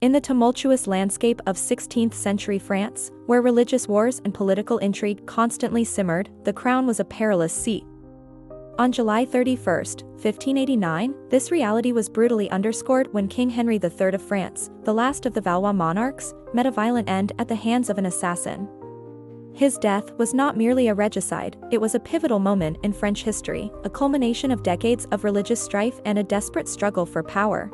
In the tumultuous landscape of 16th-century France, where religious wars and political intrigue constantly simmered, the crown was a perilous seat. On July 31, 1589, this reality was brutally underscored when King Henry III of France, the last of the Valois monarchs, met a violent end at the hands of an assassin. His death was not merely a regicide, it was a pivotal moment in French history, a culmination of decades of religious strife and a desperate struggle for power.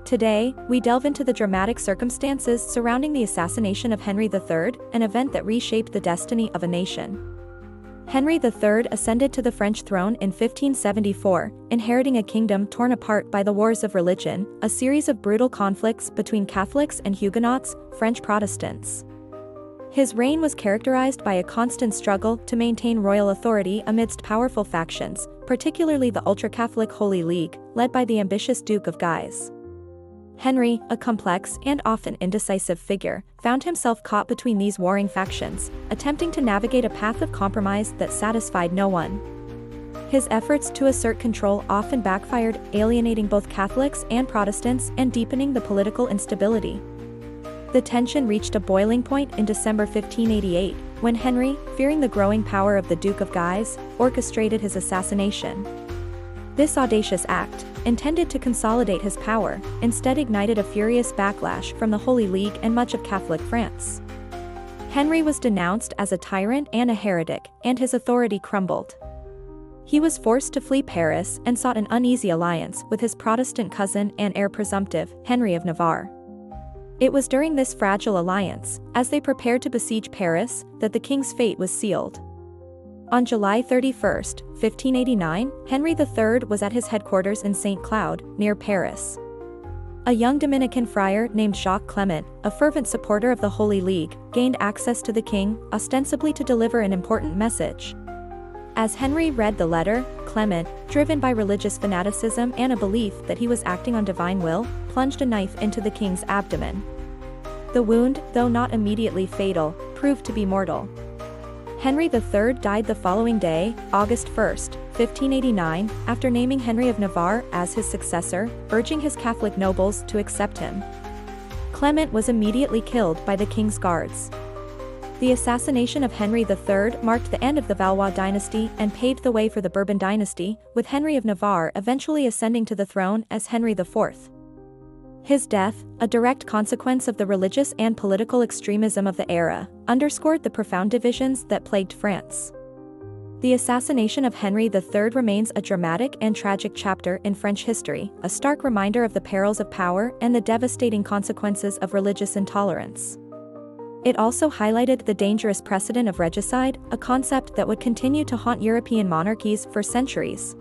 Today, we delve into the dramatic circumstances surrounding the assassination of Henry III, an event that reshaped the destiny of a nation. Henry III ascended to the French throne in 1574, inheriting a kingdom torn apart by the wars of religion, a series of brutal conflicts between Catholics and Huguenots, French Protestants. His reign was characterized by a constant struggle to maintain royal authority amidst powerful factions, particularly the ultra-Catholic Holy League, led by the ambitious Duke of Guise. Henry, a complex and often indecisive figure, found himself caught between these warring factions, attempting to navigate a path of compromise that satisfied no one. His efforts to assert control often backfired, alienating both Catholics and Protestants and deepening the political instability. The tension reached a boiling point in December 1588, when Henry, fearing the growing power of the Duke of Guise, orchestrated his assassination. This audacious act, intended to consolidate his power, instead ignited a furious backlash from the Holy League and much of Catholic France. Henry was denounced as a tyrant and a heretic, and his authority crumbled. He was forced to flee Paris and sought an uneasy alliance with his Protestant cousin and heir presumptive, Henry of Navarre. It was during this fragile alliance, as they prepared to besiege Paris, that the king's fate was sealed. On July 31, 1589, Henry III was at his headquarters in St. Cloud, near Paris. A young Dominican friar named Jacques Clément, a fervent supporter of the Holy League, gained access to the king, ostensibly to deliver an important message. As Henry read the letter, Clément, driven by religious fanaticism and a belief that he was acting on divine will, plunged a knife into the king's abdomen. The wound, though not immediately fatal, proved to be mortal. Henry III died the following day, August 1, 1589, after naming Henry of Navarre as his successor, urging his Catholic nobles to accept him. Clément was immediately killed by the king's guards. The assassination of Henry III marked the end of the Valois dynasty and paved the way for the Bourbon dynasty, with Henry of Navarre eventually ascending to the throne as Henry IV. His death, a direct consequence of the religious and political extremism of the era, underscored the profound divisions that plagued France. The assassination of Henry III remains a dramatic and tragic chapter in French history, a stark reminder of the perils of power and the devastating consequences of religious intolerance. It also highlighted the dangerous precedent of regicide, a concept that would continue to haunt European monarchies for centuries.